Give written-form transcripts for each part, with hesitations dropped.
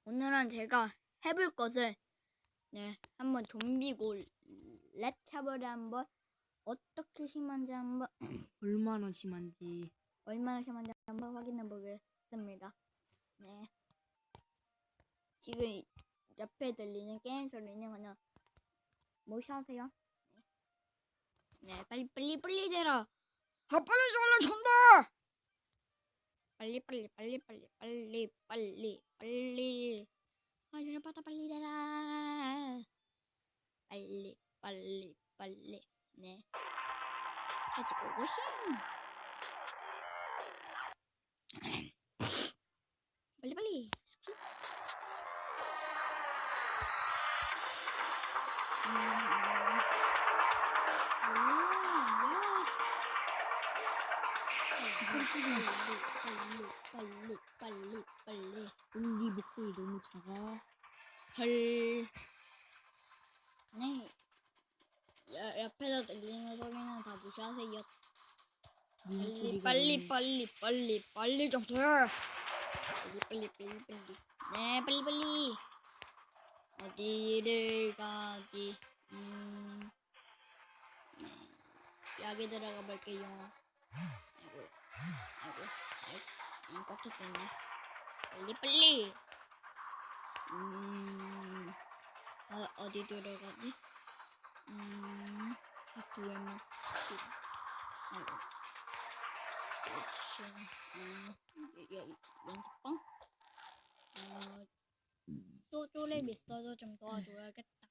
오늘은 제가 해볼 것을 한번 좀비고 랩차벌을 한번 어떻게 심한지 한번 얼마나 심한지 한번 확인해 보겠습니다. 네. 지금 옆에 들리는 게임 소리는 그냥 뭐시 하세요? 네, 빨리 재라. 빨리 잘라 전다. 빨리. 화면을 받아 빨리 대라. 빨리. 네. 가지고 오신. 빨리. 빨리. 네 목소리 너무 작아. 네. 옆에서 들리는 소리는 다 무시하세요. 빨리 좀 해. 빨리. 네, 빨리. 어디를 가지? 여기 들어가 볼게요. 아이고, 꽉찼겠네. 빨리. 어디 들어가지? 두명 연습방? 또 쪼렙 있어서 좀 도와줘야겠다.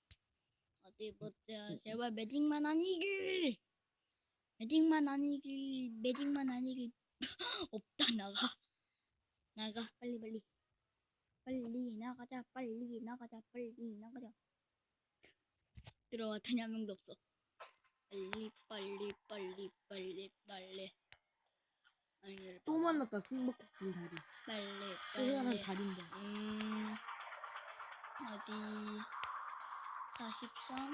어디 보자. 제발 매직만 아니길. 없다. 나가. 빨리. 나가자. 들어왔더니 한 명도 없어. 빨리. 또 만났다. 숨바꼭질 다리. 또 사람 다리인데. 어디 43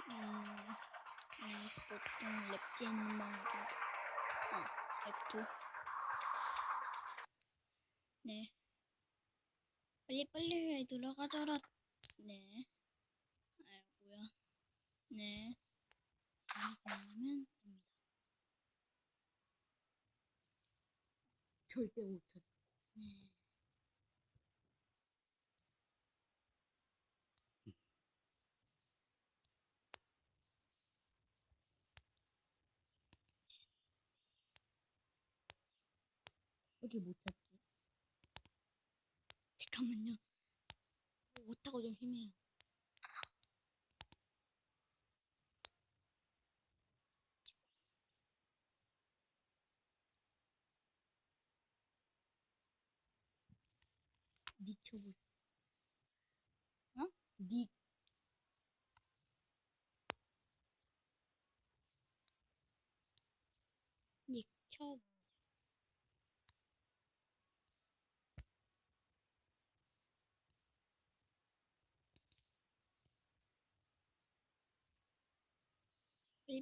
보통 랩지 있는 방이고 랩2 네 빨리 들어가져라. 네 아이고야. 네 들어가면 됩니다. 절대 못 찾아. 네. 이렇게 못 찾지? 잠깐만요. 못하고 좀 힘해요. 닉 쳐보세요. 어? 닉. 닉 쳐.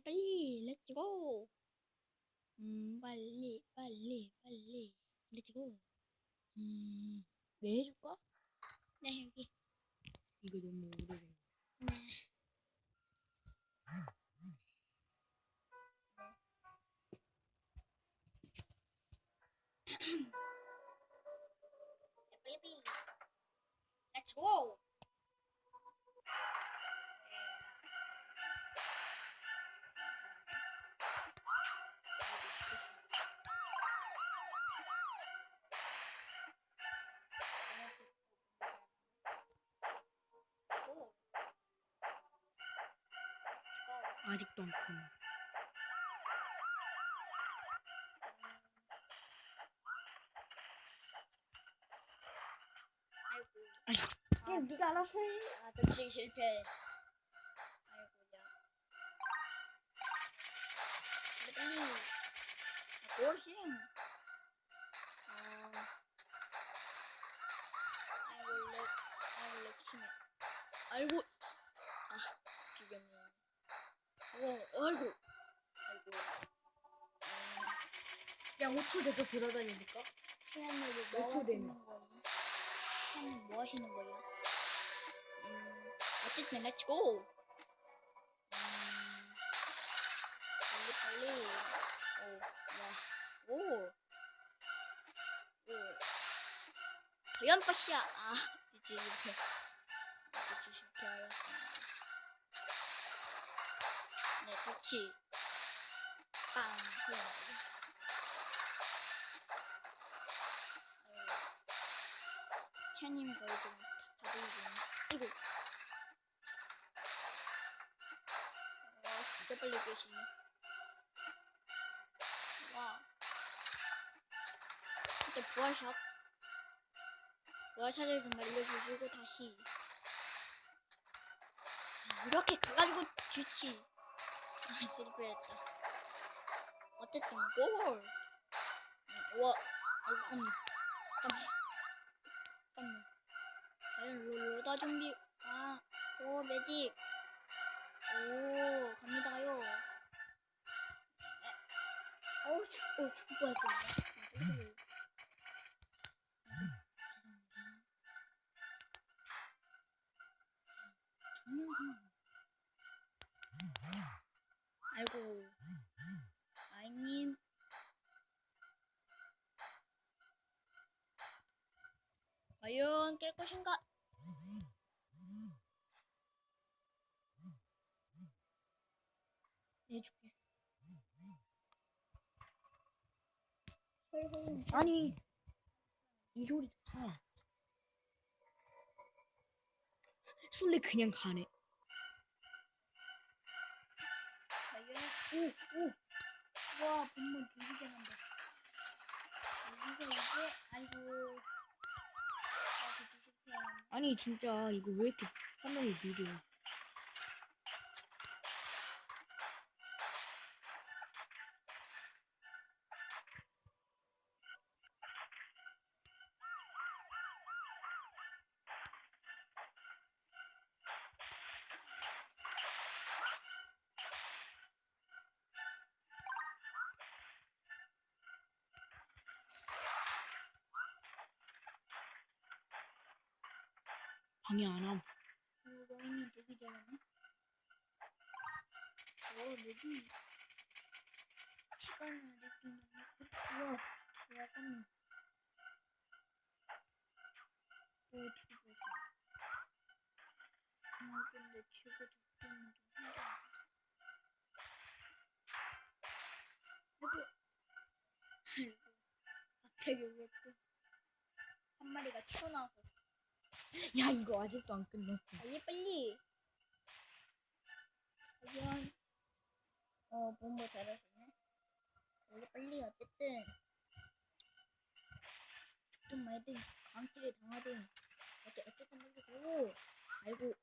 빨리 렛츠고. 빨리 렛츠고. 내 해줄까? 네 여기. 이거 너무 오래된. 네. 빨리. 렛츠고. 아직도 안 끝났어. 그냥 네가 알아서 해. 배치기 실패. 아이고야. 빨리. 고싱. 아이고 렉 심해. 아이고. 죽였네. 아이고. 야, 5초 돼서 돌아다녀볼까? 체한으로 몇 초 되면? 사장님 뭐 하시는 거예요? 어쨌든 렛츠고. 빨리. 오. 연파시야. 이제 실패하였습니다. 네, 그렇지. 빵. 그래. 채님이 거의 좀 다들고 있네. 아이고. 진짜 빨리 계시네. 와. 그때 부활샷을 좀 날려주시고 다시. 이렇게 가가지고 좋지. 실패했다. 어쨌든 골. 와. 아이고 깜짝. 과연 로다 좀비. 오 메딕. 오 갑니다요. 죽을 뻔했습니다. 아이고 아이님. 과연 깰 것인가? 내줄게. 아니 이 소리 좋다. 술래 그냥 가네. 과연 와 본문 되게 잘한다. 여기서 이제 아이고 실패. 아니 진짜 이거 왜 이렇게 화면이 느려? 방해 안 함. 라인이 되게 잘하네. 여기 시간을 느끼는 와 약간 죽었습니다. 근데 지금 잡기는 좀 힘들어. 아이고 갑자기 왜 또 한 마리가 튀어나와서. 야 이거 아직도 안 끝났어. 빨리. 과연 본부 잘하시네. 빨리 어쨌든 죽든 말든 강길을 당하든 어쨌든 빨리 가고. 아이고